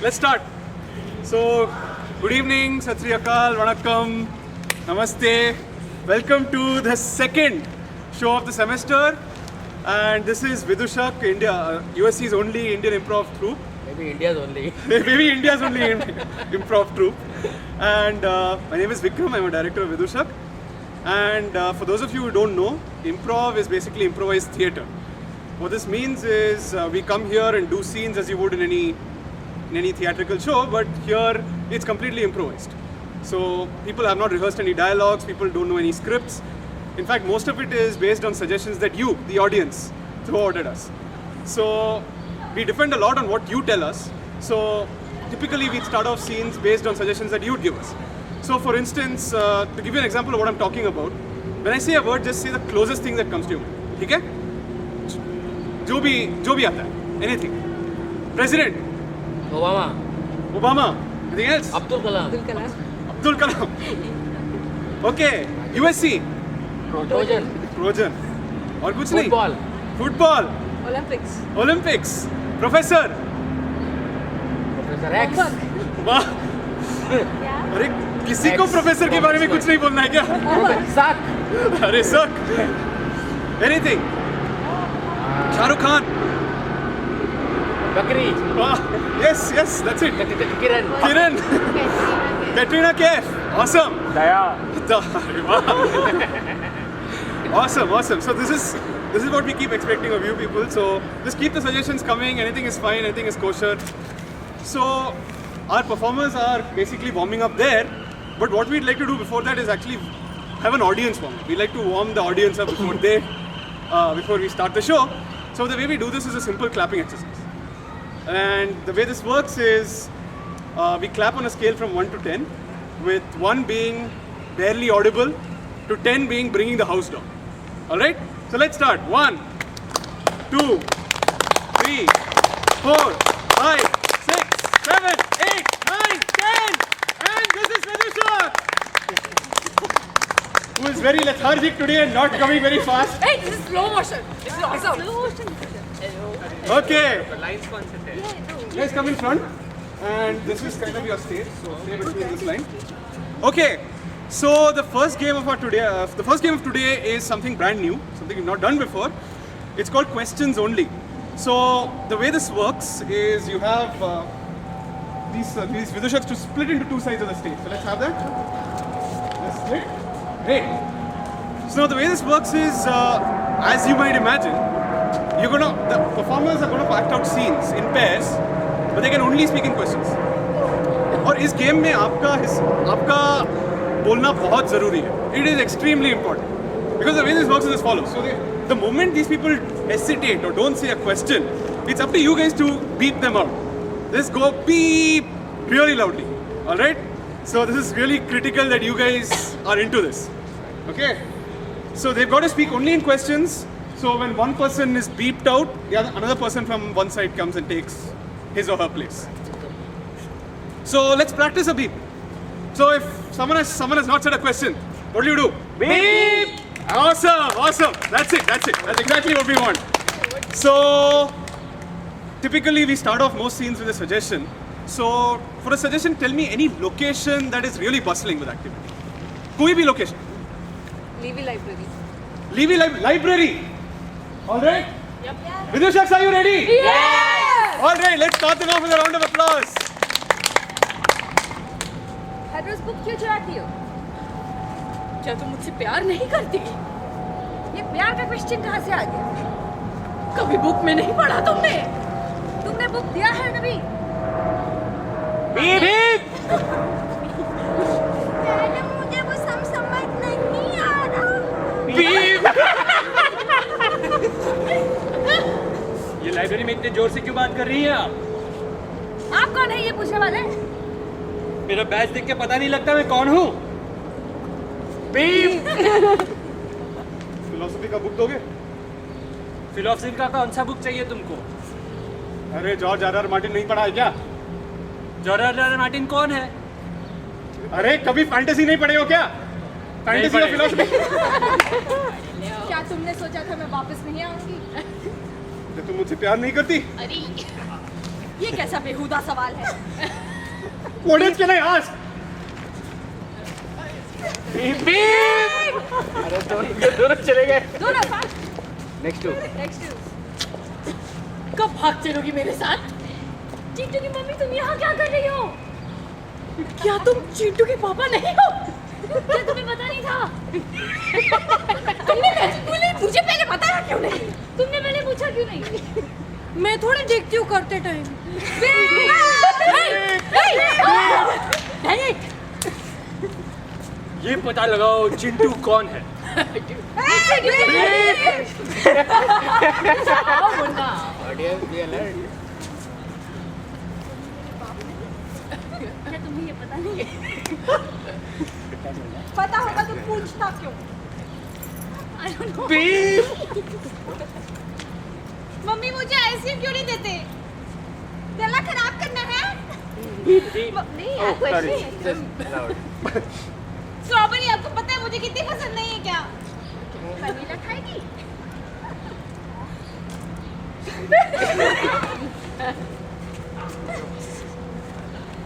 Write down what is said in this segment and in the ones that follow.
let's start. So, good evening, Sat Sri Akal, Vanakkam, Namaste. Welcome to the second show of the semester. And this is Vidushak, India, USC's only Indian improv troupe. Maybe India's only. Maybe India's only improv troupe. And my name is Vikram, I'm a director of Vidushak. And for those of you who don't know, improv is basically improvised theatre. What this means is we come here and do scenes as you would in any theatrical show, but here it's completely improvised. So people have not rehearsed any dialogues, people don't know any scripts. In fact, most of it is based on suggestions that you, the audience, throw out at us. So we depend a lot on what you tell us. So typically we'd start off scenes based on suggestions that you'd give us. So for instance, to give you an example of what I'm talking about, when I say a word, just say the closest thing that comes to your mind. Okay? जो भी आता है, anything. President. Obama. Anything else? Abdul Kalam. Abdul Kalam. Okay. USC. Trojan. और कुछ नहीं. Football. Olympics. Professor X. वाह. अरे किसी को प्रोफेसर के बारे में कुछ नहीं बोलना है क्या? Suck. अरे सक. Anything. Shahrukh Khan. Bakri. Yes, that's it. Kiran. Katrina Kaif. Awesome. Daya. Awesome. So this is what we keep expecting of you people. So just keep the suggestions coming. Anything is fine. Anything is kosher. So our performers are basically warming up there. But what we'd like to do before that is actually have an audience warm up. We like to warm the audience up before we start the show. So the way we do this is a simple clapping exercise. And the way this works is we clap on a scale from 1 to 10, with 1 being barely audible to 10 being bringing the house down. Alright? So let's start. 1, 2, 3, 4, 5, 6, 7, 8, 9, 10! And this is Vidushak! Who is very lethargic today and not coming very fast. Hey, this is slow motion. This is awesome. Slow motion. Okay. Lines concentrate. Guys, come in front. And this is kind of your stage, so stay between this line. Okay, so the first game of today is something brand new, something we've not done before. It's called Questions Only. So the way this works is you have these Vidushaks to split into 2 sides of the stage. So let's have that. Let's split. Great. So now the way this works is, as you might imagine, the performers are going to act out scenes in pairs, but they can only speak in questions. और इस game में आपका बोलना बहुत ज़रूरी है. It is extremely important. Because the way this works is as follows. So the moment these people hesitate or don't say a question, it's up to you guys to beep them out. Just go beep really loudly. Alright? So this is really critical that you guys are into this. Okay? So they've got to speak only in questions. So when one person is beeped out, another person from one side comes and takes his or her place. So let's practice a beep. So if someone has not said a question, what do? Beep! Awesome. That's it. That's exactly what we want. So typically we start off most scenes with a suggestion. So for a suggestion, tell me any location that is really bustling with activity. कोई भी location. Levy Library. All right? Yep. Vidushaks, are you ready? Yes! All right, let's start them off with a round of applause. Address book क्यों चुराती हो? क्या तुम मुझसे प्यार नहीं करती? ये प्यार का क्वेश्चन कहाँ से आ गया? कभी बुक में नहीं पढ़ा तुमने बुक दिया है कभी? Beep! मुझे वो समझ नहीं आ रहा. Beep! ये लाइब्रेरी में इतने जोर से क्यों बात कर रही हैं आप? आप कौन है ये पूछने वाले? मेरा बैच देख के पता नहीं लगता मैं कौन हूँ? Beep! फिलोसफी का बुक दोगे? फिलोसफी का कौन सा बुक चाहिए तुमको? अरे जॉर्ज आर मार्टिन नहीं पढ़ा है क्या? जॉर्ज आर मार्टिन कौन है? अरे कभी फैंटेसी नहीं पढ़े हो क्या? फैंटेसी और फिलोसफी. क्या तुमने सोचा था मैं वापस नहीं आऊंगी? तुम मुझसे प्यार नहीं करती? अरे ये कैसा बेहुदा सवाल है? What else can I ask? अरे दोनों चले गए। दोनों साथ। Next to. कब भाग चलोगी मेरे साथ? चिंटू की मम्मी, तुम यहाँ क्या कर रही हो? क्या तुम चिंटू के पापा नहीं हो? क्या तुम्हें पता नहीं था? तुमने मुझे पहले बताया क्यों नहीं? तुमने पहले पूछा क्यों नहीं? मैं थोड़ी देखती हूँ करते टाइम। ये पता लगाओ चिंटू कौन है। क्या तुम्हें ये पता नहीं है? पता होगा तो पूछता क्यों? I don't know. मम्मी मुझे आइसक्रीम क्यों नहीं देते? गला खराब करना है? नहीं यार, स्ट्रॉबेरी आपको पता है मुझे कितनी पसंद नहीं है क्या? वनीला खाएगी?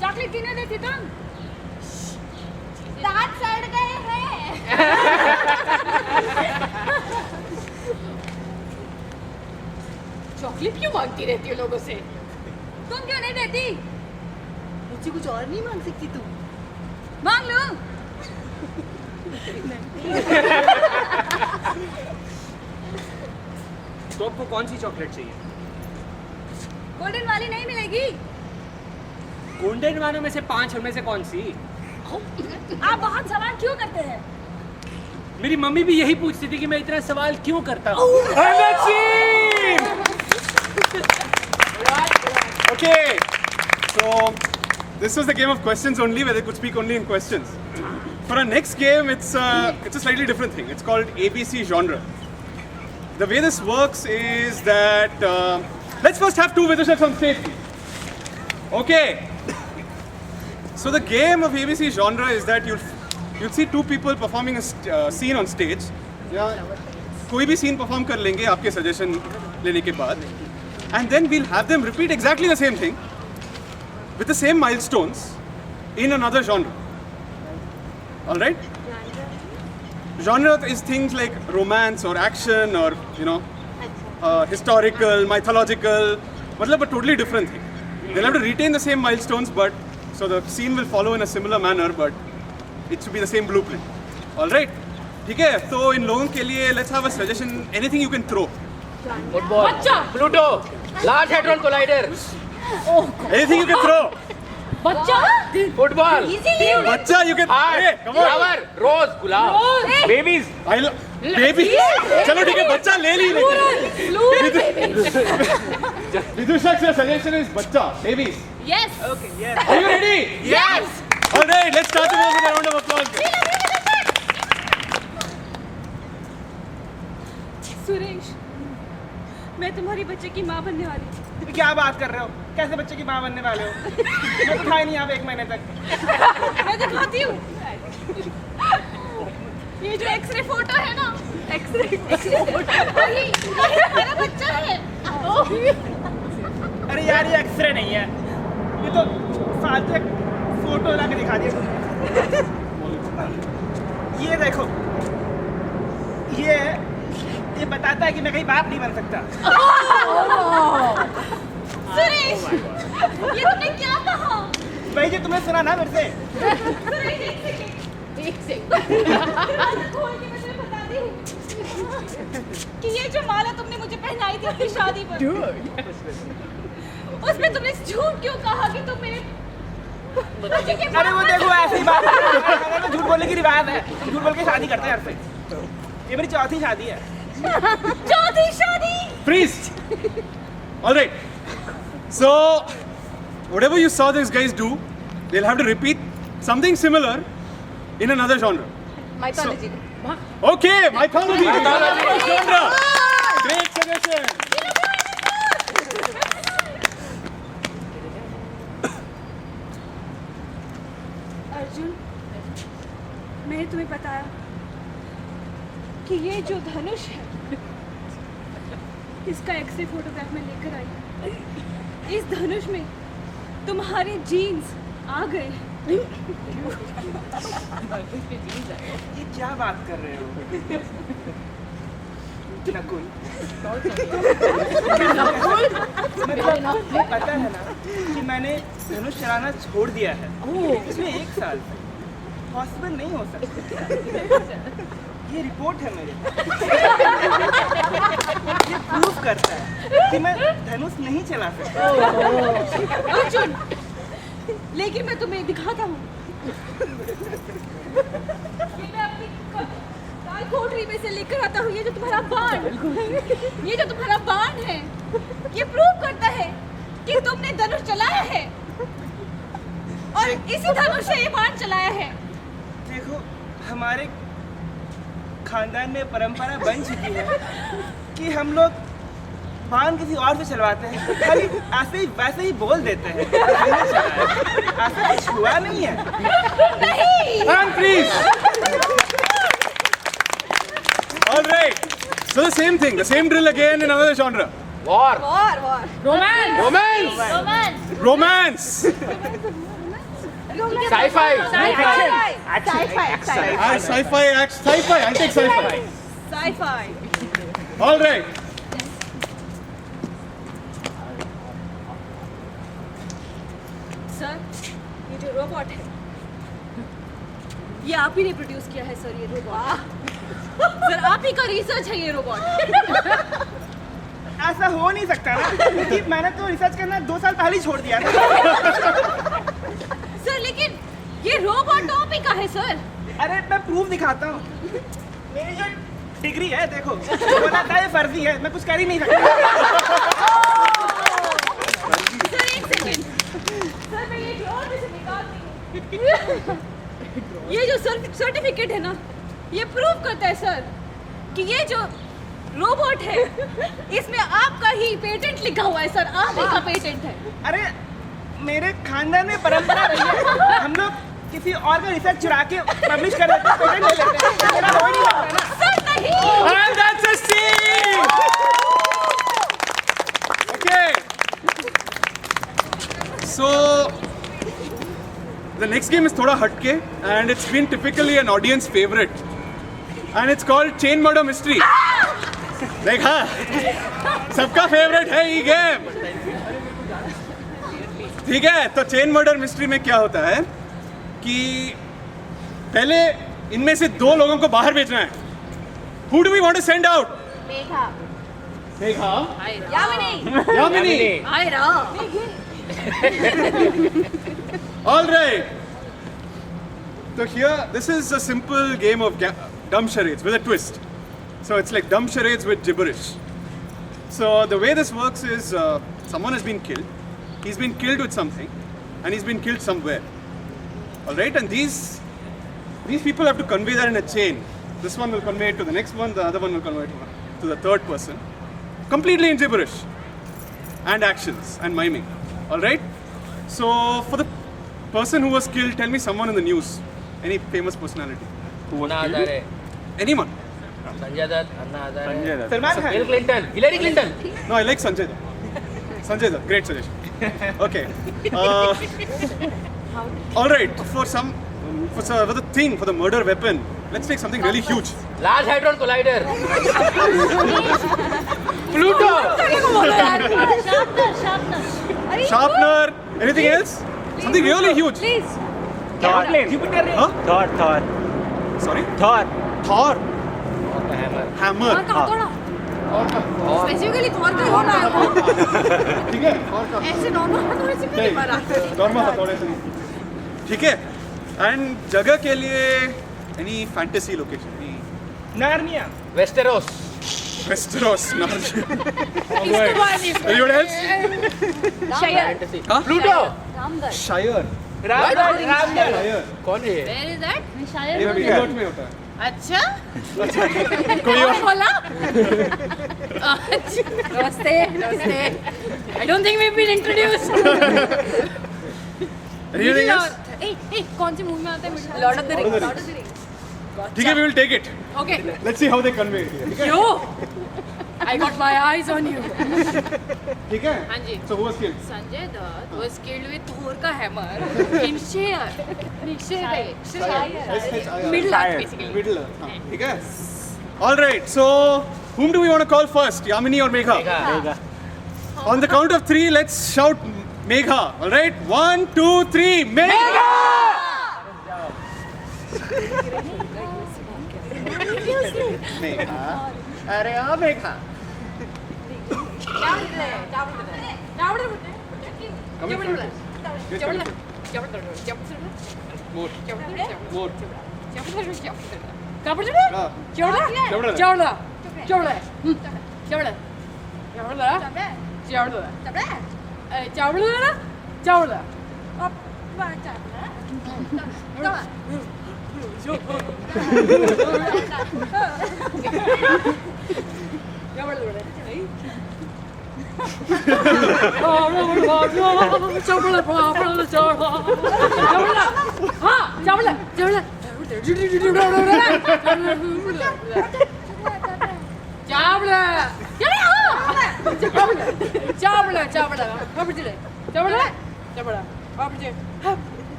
चॉकलेट किन्हें देती तुम? दांत सड़ गए हैं। चॉकलेट क्यों मांगती रहती हो लोगों से? तुम क्यों नहीं देती? मुझे कुछ और नहीं मांग सकती तुम? मांग लो। तो आपको कौन सी चॉकलेट चाहिए? गोल्डन वाली नहीं मिलेगी। गोल्डन वालों में से 5 उनमें से कौन सी? आप बहुत सवाल क्यों करते हैं? मेरी मम्मी भी यही पूछती थी कि मैं इतना सवाल क्यों करता हूँ। Okay, so this was the game of questions only, where they could speak only in questions. For our next game, it's a slightly different thing. It's called ABC genre. The way this works is that let's first have 2 Vidushaks on stage. Okay. So the game of ABC genre is that you'll see 2 people performing a scene on stage. Yeah, कोई भी scene perform कर लेंगे आपके suggestion लेने के बाद, and then we'll have them repeat exactly the same thing with the same milestones in another genre. All right? Genre is things like romance or action or historical, mythological, मतलब a totally different thing. They'll have to retain the same milestones, but so the scene will follow in a similar manner, but it should be the same blueprint. All right? ठीक है? So इन लोगों के लिए let's have a suggestion. Anything you can throw. Football, Pluto, large hadron collider. Anything you can throw. बच्चा? Football, बच्चा you can. Hey, come on. Flower, rose, गुलाब, babies. Baby. चलो ठीक है, बच्चा ले ली लेकिन. Vidushak sir, suggestion is बच्चा, babies. Yes. Okay, yes. Are you ready? Yes. All right, let's start the with a round of applause. Suresh, मैं तुम्हारी बच्चे की माँ बनने वाली हूँ। क्या बात कर रहे हो? कैसे बच्चे की माँ बनने वाले हो? मैं तो खाई नहीं यहाँ पे 1 महीने तक। मैं दिखाती हूँ। ये जो एक्सरे फोटो है ना, एक्सरे फोटो, वही हमारा बच्चा है। अरे यार ये एक्सरे नहीं है, ये तो फालतू एक फोटो ला के दिखा दिया। ये देखो, ये बताता है कि मैं कहीं बाप नहीं बन सकता। सुरेश, ये तुमने क्या कहा? भाई जो तुमने सुना ना मेरे से। एक सेकंड। खोल के मैं तुम्हें बताती हूँ कि ये जो माला तुमने मुझे पहनाई थी अपनी शादी पर, उसमें तुमने झूठ क्यों कहा कि तुम मेरे बच्चे के अरे वो देखो ऐसी बात है, तो झूठ बोलने की रिवाज है, झूठ बोल के शादी करते हैं हर से। ये मेरी 4थी शादी है। चौथी शादी। Freeze. All right. So whatever you saw these guys do, they'll have to repeat something similar in another genre. Mythology. Okay, mythology. Genre. Great suggestion. Arjun, मैंने तुम्हें बताया कि ये जो धनुष है, इसका एक्सरे फोटोग्राफ में लेकर आई। इस धनुष में तुम्हारे जीन्स आ गए। ये क्या बात कर रहे हो? नकुल, तुम्हें पता है ना कि मैंने धनुष चलाना छोड़ दिया है। इसमें 1 साल पॉसिबल नहीं हो सकता। ये रिपोर्ट है मेरे, ये प्रूफ करता है कि मैं धनुष नहीं चला सकता। अर्जुन, लेकिन मैं तुम्हें दिखाता हूँ। ये मैं अपनी काल कोठरी में से लेकर आता हूँ। ये जो तुम्हारा बाण है, ये प्रूव करता है कि तुमने धनुष चलाया है और इसी धनुष से ये बाण चलाया है। देखो, हमारे खानदान में परंपरा बन चुकी है कि हम लोग बाण किसी और से चलवाते हैं, खाली ऐसे ही वैसे ही बोल देते हैं। ऐसा कुछ हुआ नहीं है। And please. All right. So the same thing, the same drill again in another genre. War. Romance, Romance. Sci-fi. Sci-fi. I'll take sci-fi. Sci-fi. All right. Sir, ये जो रोबोट है, ये आप ही ने प्रोड्यूस किया है सर। ये रोबोट, सर आप ही का रिसर्च है ये रोबोट। ऐसा हो नहीं सकता ना, क्योंकि मैंने तो रिसर्च करना 2 साल पहले ही छोड़ दिया था। सर लेकिन ये रोबोट तो आप ही का है सर। अरे मैं प्रूफ दिखाता हूँ। मेरी जो डिग्री है, देखो, वो बताता है फर्जी है, मैं कुछ कर ही नहीं सकता। सर एक सेकंड, सर मैं ये ड्रॉअर में से निकालती हूँ। ये जो सर्टिफिकेट है ना, ये प्रूव करता है सर कि ये जो रोबोट है, इसमें आपका ही पेटेंट लिखा हुआ है सर। आप ही का पेटेंट है। अरे मेरे खानदान में परंपरा रही है, हम लोग किसी और का रिसर्च चुरा के पब्लिश कर देते हैं, पेटेंट ले लेते हैं। मेरा हो ही नहीं सकता ना। सर नहीं। And that's a scene. Okay. So the next game is thoda hatke and it's been typically an audience favorite. And it's called Chain Murder Mystery. देखा, सबका फेवरेट है ये गेम। ठीक है, तो चेन मर्डर मिस्ट्री में क्या होता है कि पहले इनमें से 2 लोगों को बाहर भेजना है। Who do we want to send out? Megha, Yamini. Ayra. All right. So here, this is a simple game of dumb charades with a twist. So it's like dumb charades with gibberish. So the way this works is someone has been killed. He's been killed with something, and he's been killed somewhere. All right, and these people have to convey that in a chain. This one will convey it to the next one. The other one will convey it to the third person, completely in gibberish, and actions and miming. All right. So for the person who was killed, tell me someone in the news, any famous personality. Anna Hazare, Anyone? Sanjay Dutt, Anna Hazare, Salman Khan. Bill Clinton, Hillary Clinton. No, I like Sanjay Dutt. Sanjay Dutt, great suggestion. Okay. All right. For the thing, for the murder weapon, let's take something really huge. Large Hadron Collider. Pluto. Sharpener. Anything else? Something really huge. Please. Jupiter Huh? Thor. Sorry. Thor. Thor. Hammer. Hammer. Specifically Thor का होना है वो। ठीक है. ऐसे normal हथौड़े से भी नहीं मारा। नॉर्मल हथौड़े से नहीं. ठीक है. And जगह के लिए any fantasy location? Narnia. Westeros. Westeros. इसको मारनी है। Anyone else? शायर। Fantasy. Huh? Pluto. Ramgarh. Shire. Ramgarh. Shire. कौन है? Where is that? ये शायर। रिजॉर्ट में होता है. अच्छा। कोई और? बोला? नमस्ते, नमस्ते। I don't think we've been introduced. Anything else? कौन सी मूवी में आता है? Lord of the Rings. Lord of the Rings. ठीक है, we will take it. Okay. Let's see how they convey it. ठीक है? क्यों? I got my eyes on you. ठीक है? हाँ जी. So who was killed? Sanjay Dutt was killed with Thor ka hammer in Shire. Middle Earth basically. Middle Earth. हाँ, ठीक है? All right. So whom do we want to call first? Yamini or Megha? Megha. On the count of 3, let's shout Megha. All right. 1, 2, 3. Megha! Megha. अरे हाँ Megha. More. More.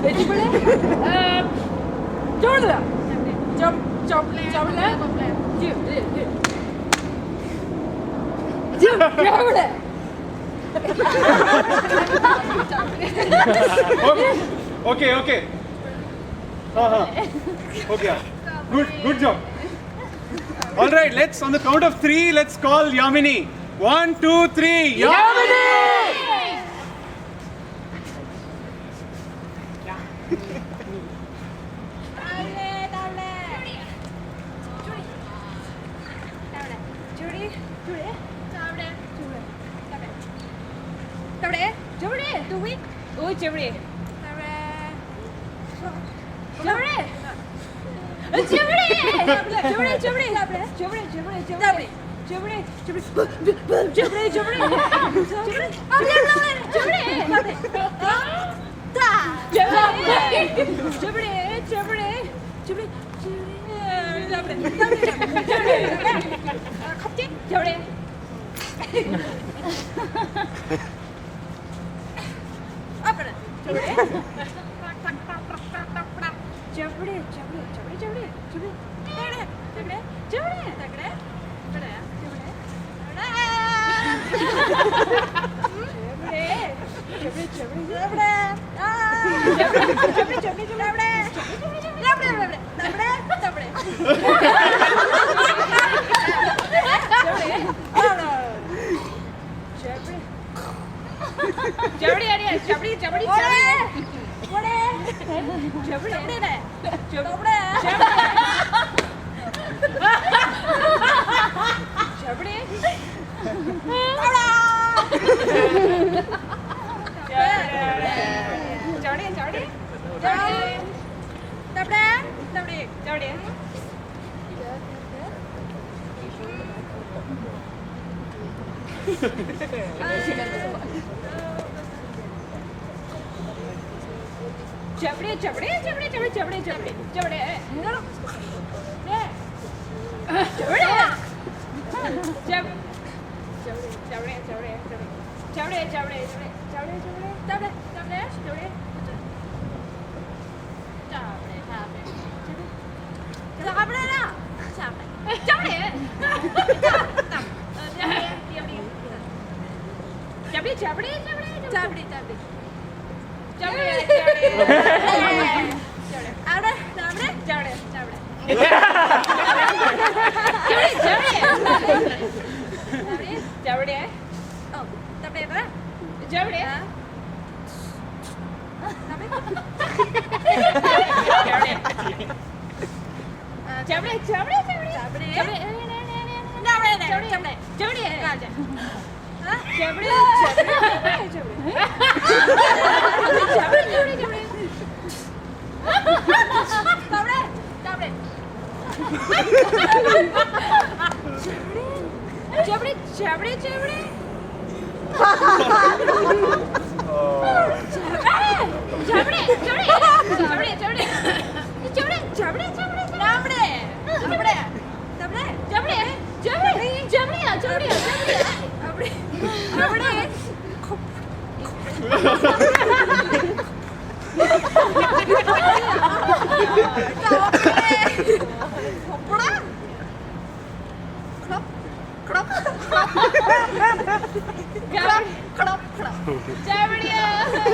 चिबड़े चबड़े चबड़े चबड़े Okay. हाँ. हो गया. Good job. All right, let's on the count of 3, let's call Yamini. 1, 2, 3. Yamini!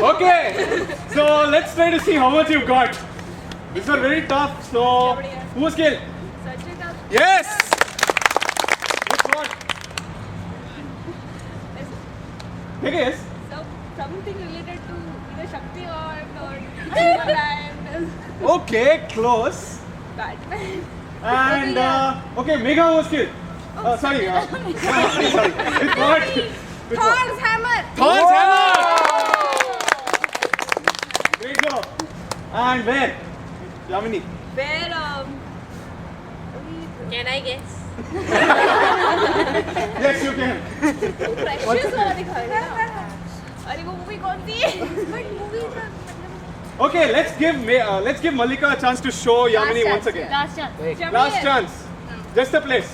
Okay, so let's try to see how much you've got. These are very tough, so who's skill? Yes! What's what? Take a guess. Something related to either Shakti or Himalayan. Okay, close. Batman. And okay, Megha was killed. Sorry. Sorry. With what? With what? Thor's hammer. Thor's hammer! Great job. And where? Yamini. Where can I guess? Yes, you can. Precious वाला दिखाएगा ना। अरे वो movie कौन सी है? But movie का Okay, let's give Malika a chance to show Yamini once again. Last chance. Last chance. Just a place.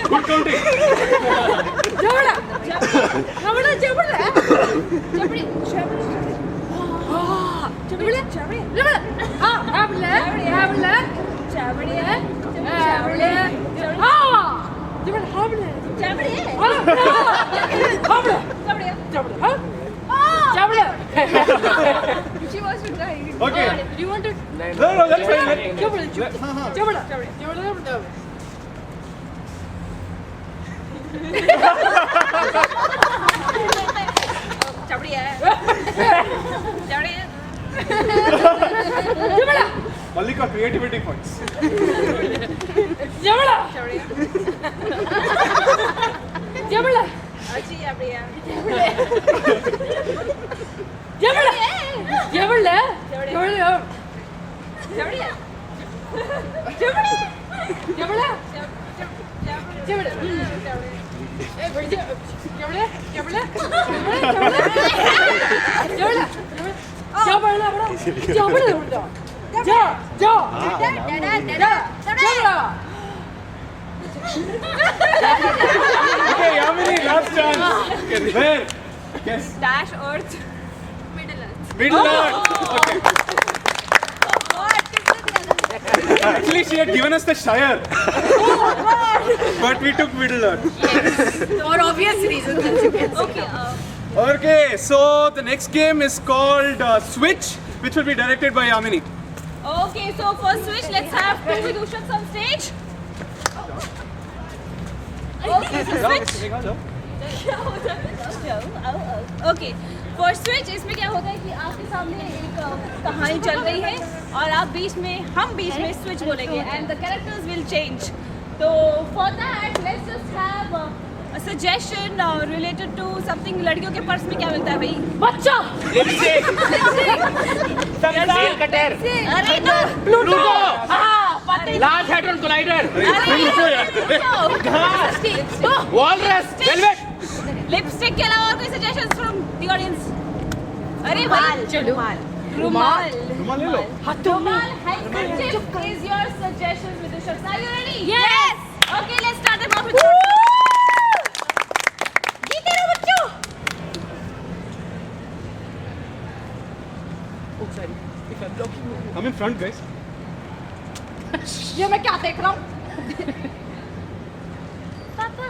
Good counting. She was to die. Okay. Do you want to? No, that's fine. Mallika, creativity points. Okay, Yamini, last chance. Where? Yes. Dash Earth. Middle Earth. Middle Earth. Okay. Actually, she had given us the Shire. But we took Middle Earth. For obvious reasons, as you can see. Okay, so the next game is called Switch, which will be directed by Yamini. Okay, so for Switch, let's have two Vidushaks on stage. Okay, so Switch. Okay for switch इसमें क्या होता है कि आपके सामने एक कहानी चल रही है और आप बीच में हम बीच में स्विच बोलेंगे and the characters will change तो for that let's just have a suggestion related to something लड़कियों के पर्स में क्या मिलता है भाई बच्चा अरे नो प्लूटो हाँ पता लार्ज हैड्रॉन कोलाइडर है वॉलरस वेलवेट लिपस्टिक के अलावा और कोई सजेशंस फ्रॉम द ऑडियंस अरे भाई चलो रुमाल रुमाल ले लो रुमाल handkerchief is your suggestion Vidushak are you ready yes okay let's start them off with ये तेरा बच्चों Come in front, guys. ये मैं क्या देख रहा हूँ पापा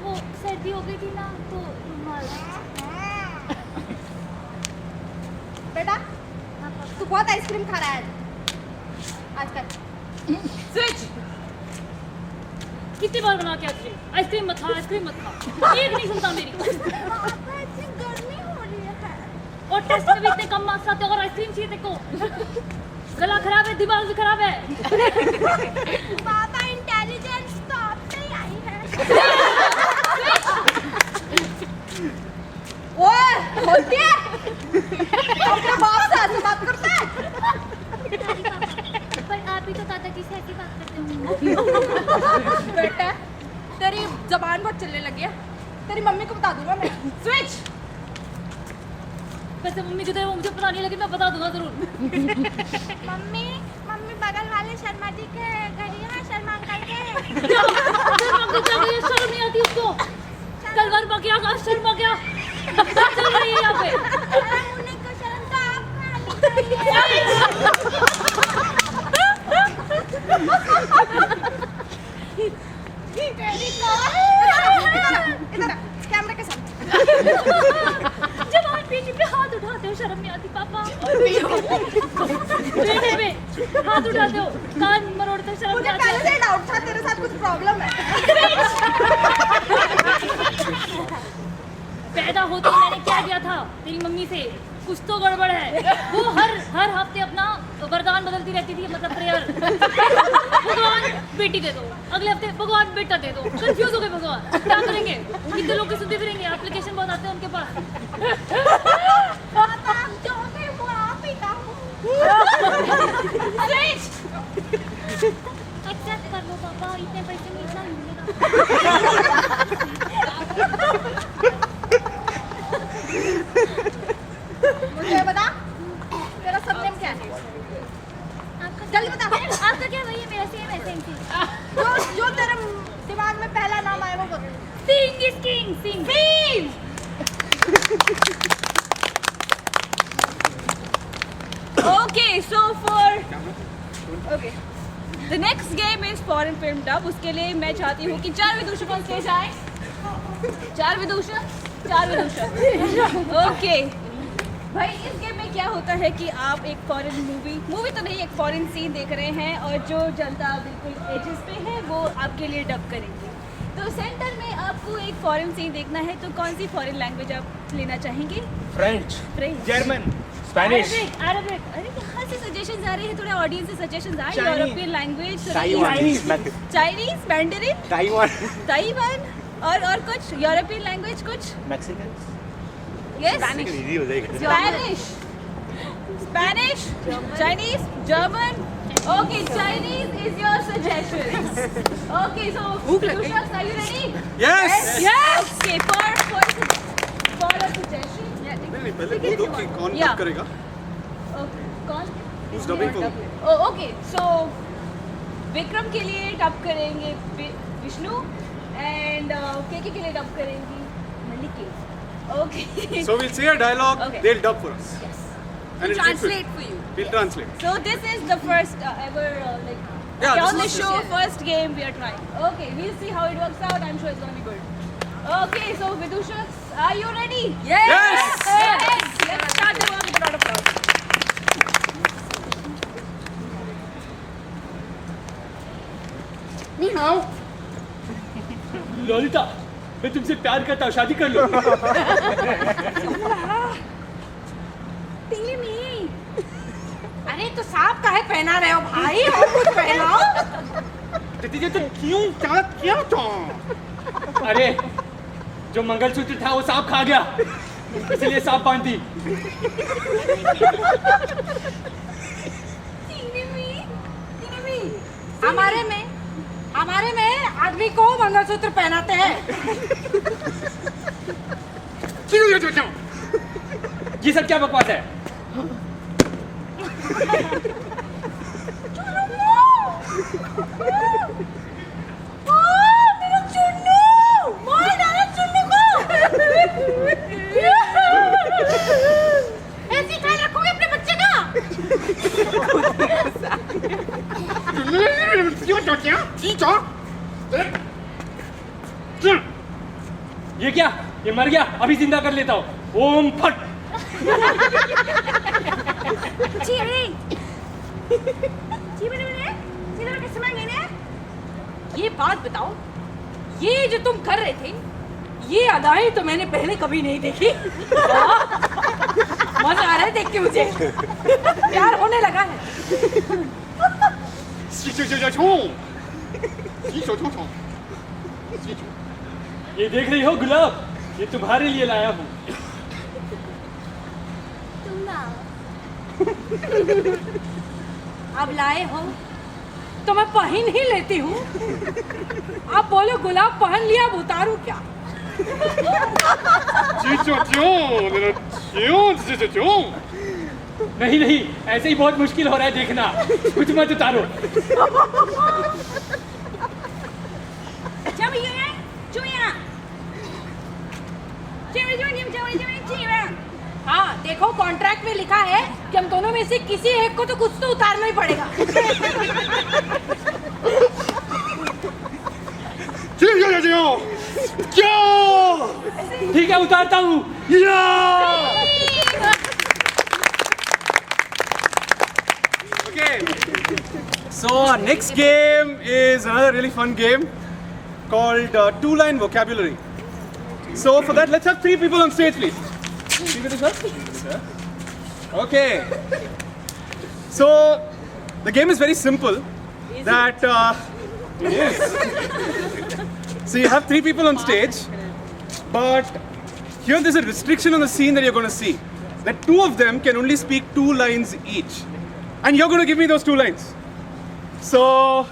वो सर्दी हो गई थी ना तो रुमाल बेटा तू बहुत आइसक्रीम खा रहा है आजकल switch कितनी बार बना के आती आइसक्रीम मत खा एक नहीं सुनता मेरी गर्मी हो रही है और टेस्ट में भी इतने कम मार्क्स आते और आइसक्रीम चाहिए तेको गला खराब है दिमाग भी खराब है पापा इंटेलिजेंस तो आप से ही आई है ओए होती है अपने बाप से ऐसे बात करता है पर आप ही तो दादाजी से ऐसी बात करते हो बेटा तेरी जबान बहुत चलने लगी है तेरी मम्मी को बता दूंगा मैं switch वैसे मम्मी जो है वो मुझे पता नहीं लगी मैं बता दूंगा जरूर मम्मी बगल वाले शर्मा जी के घर ही है शर्मा अंकल के शर्म नहीं आती उसको कल वर्मा क्या शर्मा क्या चल रही है यहाँ पे मुन्ने को शर्म तो आप इधर कैमरे के सामने जब आप पीछे पे हाथ उठाते हो शर्म नहीं आती पापा बेटे पे हाथ उठाते हो कान मरोड़ते हो शर्म मुझे नहीं पहले आती से डाउट था तेरे साथ कुछ प्रॉब्लम है पैदा होते ही मैंने क्या किया था तेरी मम्मी से कुछ तो गड़बड़ है वो हर हफ्ते अपना वरदान बदलती रहती थी मतलब प्रेयर बेटी दे दो, अगले हफ्ते भगवान बेटा दे दो। कंफ्यूज हो गए भगवान, क्या करेंगे? कितने लोग सुनते फिरेंगे, एप्लीकेशन बहुत आते हैं उनके पास। एक्सेप्ट कर लो पापा, इतने पैसे में इतना मिलेगा। मुझे बता, तेरा सरनेम क्या है? जल्दी बता। आपका क्या भैया? मेरा सेम है, सेम चीज। जो तेरे दिमाग में पहला नाम आए वो बोल। Singh is king, Singh. Okay, so the next game is foreign film dub. उसके लिए मैं चाहती हूँ कि 4 विदूषक ऑन स्टेज आए। 4 विदूषक। ओके भाई, इस गेम में क्या होता है कि आप एक फॉरेन मूवी तो नहीं, एक फॉरेन सीन देख रहे हैं और जो जनता बिल्कुल एजेस पे है वो आपके लिए डब करेंगे। तो सेंटर में आपको एक फॉरेन सीन देखना है, तो कौन सी फॉरेन लैंग्वेज आप लेना चाहेंगे? French, German, Spanish, Arabic. अरे यहाँ से सजेशंस आ रहे हैं, थोड़ा ऑडियंस से सजेशंस आए। Chinese. European language, Chinese, Mandarin, Taiwan और कुछ यूरोपियन लैंग्वेज, कुछ Mexican, yes, Spanish, Chinese, German. Okay, Chinese is your suggestion. Okay, so विदूषक, are you ready? Yes. Okay, for suggestion. नहीं, पहले बोल दो कि कौन Yeah. डब करेगा। कौन? Who's dubbing for? ओके, सो विक्रम के लिए डब करेंगे विष्णु एंड केके के लिए डब करेंगी मल्लिके। Okay, So we'll say a dialogue, Okay. they'll dub for us. yes. And it'll Translate for you. We'll translate. So this is the first ever Yeah, on this the is show, yeah. first game we are trying. Okay, we'll see how it works out. I'm sure it's gonna be good. Okay, so Vidushak, are you ready? Yes. Yes. Let's start the one with a lot of applause. Lalita, मैं तुमसे प्यार करता हूँ, शादी कर लो। अरे तो सांप काहे पहना रहे हो भाई, और कुछ पहनाओ। अरे, जो मंगलसूत्र था वो सांप खा गया, इसलिए सांप बांधी। हमारे में आदमी को मंगलसूत्र पहनाते हैं। ये सब क्या बकवास है? ऐसी ख्याल रखोगे अपने बच्चे का? ये क्या? ये मर गया, अभी जिंदा कर लेता हूँ। ओम फट। ये बात बताओ, ये जो तुम कर रहे थे, ये अदाएं तो मैंने पहले कभी नहीं देखी। मजा आ रहा है देख के मुझे, प्यार होने लगा है। ये देख रही हो गुलाब, ये तुम्हारे लिए लाया हूँ। अब लाए हो तो मैं पहन ही लेती हूँ। आप बोलो गुलाब पहन लिया, अब उतारूं क्या? नहीं नहीं, ऐसे ही बहुत मुश्किल हो रहा है देखना, कुछ मत उतारो। हाँ देखो, कॉन्ट्रैक्ट में लिखा है कि हम दोनों में से किसी एक को तो कुछ तो उतारना ही पड़ेगा। ठीक है, उतारता हूँ। Okay. So our next game is another really fun game called two-line vocabulary. So for that, let's have 3 people on stage, please. Okay. So the game is very simple. That Yes. So you have 3 people on stage, but here there's a restriction on the scene that you're going to see. That 2 of them can only speak 2 lines each, and you're going to give me those 2 lines. So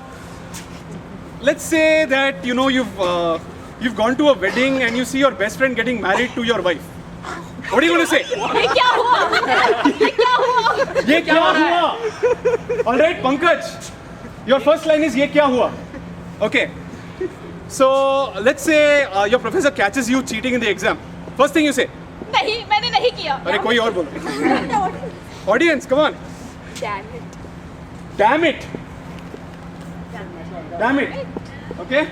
let's say that you've gone to a wedding and you see your best friend getting married to your wife. What are you going to say? ये क्या हुआ? ये क्या हुआ? ये क्या हुआ? All right, Pankaj, your first line is ये क्या हुआ? Okay. So let's say your professor catches you cheating in the exam. First thing you say. नहीं, मैंने नहीं किया. अरे कोई और बोल. Audience, come on. Damn it. Damn it. Damn it. Okay.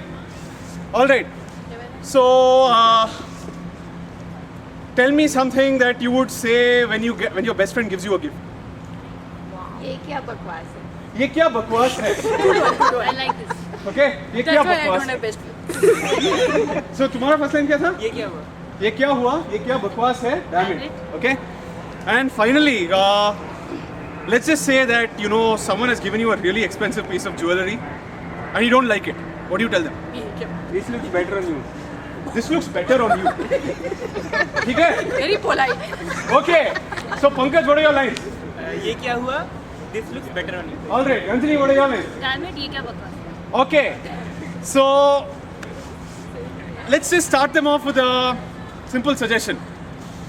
All right. So tell me something that you would say when your best friend gives you a gift. ये क्या बकवास है? ये क्या बकवास है? I like this. Okay. ये क्या That's why I बकवास don't है? have best friends. So तुम्हारा फर्स्ट लाइन क्या था? ये क्या हुआ? ये क्या हुआ? ये क्या बकवास है? Damn it. Okay. And finally, let's just say that someone has given you a really expensive piece of jewelry, and you don't like it. What do you tell them? This looks better on you. This looks better on you. ठीक है? Very polite. Okay. So Pankaj, what are your lines? ये क्या हुआ? This looks better on you. All right. Anjali, what are your lines? Damn it, ये क्या बकवास है? Okay. So let's just start them off with a simple suggestion.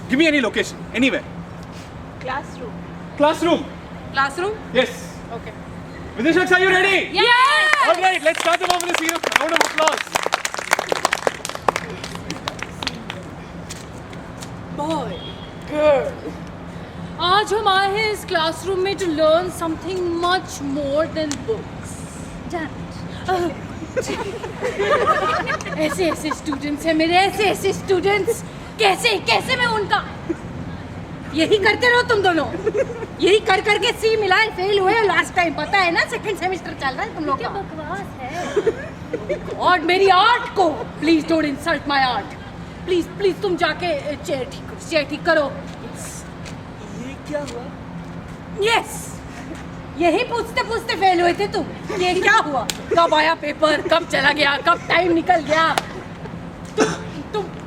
Give me any location, anywhere. Classroom. Classroom. Classroom? Yes. Okay. Vidishaks, are you ready? Yes! All right. Let's start them off with a round of applause. Boy. Girl. आज हम आए हैं इस classroom में to learn something much more than books. ऐसे ऐसे students हैं मेरे, ऐसे ऐसे स्टूडेंट्स. कैसे कैसे मैं उनका यही करते रहो तुम दोनों. यही कर करके सी मिलाए फेल हुए लास्ट टाइम. पता है ना, सेकंड सेमेस्टर चल रहा है तुम लोग क्या का. बकवास है? और मेरी आर्ट को please don't insult my art. Please please तुम जाके चेयर ठीक करो. ये क्या हुआ? यस, यही पूछते पूछते फेल हुए थे तुम. ये क्या हुआ? कब आया पेपर, कब चला गया, कब टाइम निकल गया.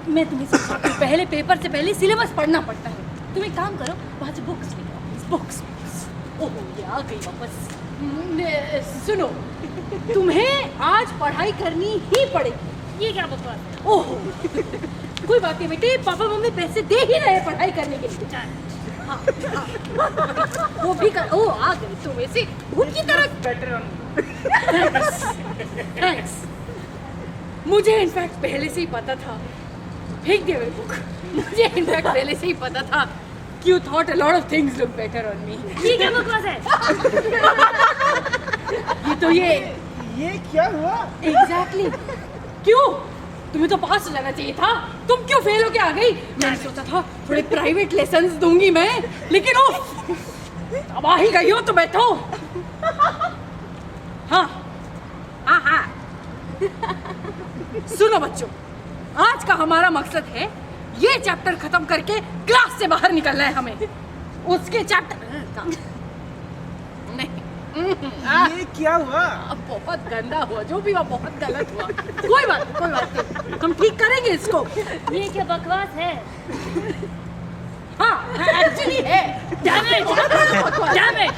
मैं तुम्हें समझाती हूँ, पहले पेपर से पहले सिलेबस पढ़ना पड़ता है. तुम एक काम करो, वहाँ से बुक्स लेकर बुक्स. ओहो, ये आ गई वापस. सुनो, तुम्हें आज पढ़ाई करनी ही पड़ेगी. ये क्या बकवास है? ओहो, कोई बात नहीं बेटे, पापा मम्मी पैसे दे ही रहे हैं पढ़ाई करने के लिए. हाँ, वो भी कर. ओ, आ गई तुम ऐसे उनकी तरह. Better on you. थैंक्स. मुझे इनफैक्ट पहले से ही पता था. फेंक दिया मेरी बुक. मुझे इनफैक्ट पहले से ही पता था कि you thought a lot of things look better on me. ये क्या बकवास है? ये क्या हुआ? Exactly. क्यों? तुम्हें तो पास हो जाना चाहिए था. तुम क्यों फेल होके आ गई? मैंने सोचा था थोड़े प्राइवेट लेसन्स दूंगी मैं, लेकिन अब आ ही गई हो तो बैठो. हाँ हाँ हाँ. सुनो बच्चों, आज का हमारा मकसद है ये चैप्टर खत्म करके क्लास से बाहर निकलना है हमें. उसके चैप्टर नहीं. ये क्या हुआ? बहुत गंदा हुआ, जो भी हुआ बहुत गलत हुआ. कोई बात नहीं, हम ठीक करेंगे इसको. ये क्या बकवास है? हाँ एक्चुअली है. Damn it! Damn it!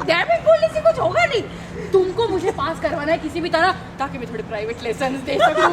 Damage बोलने से कुछ होगा नहीं. तुमको मुझे पास करवाना है किसी भी तरह, ताकि मैं थोड़े प्राइवेट लेसन्स दे सकूं.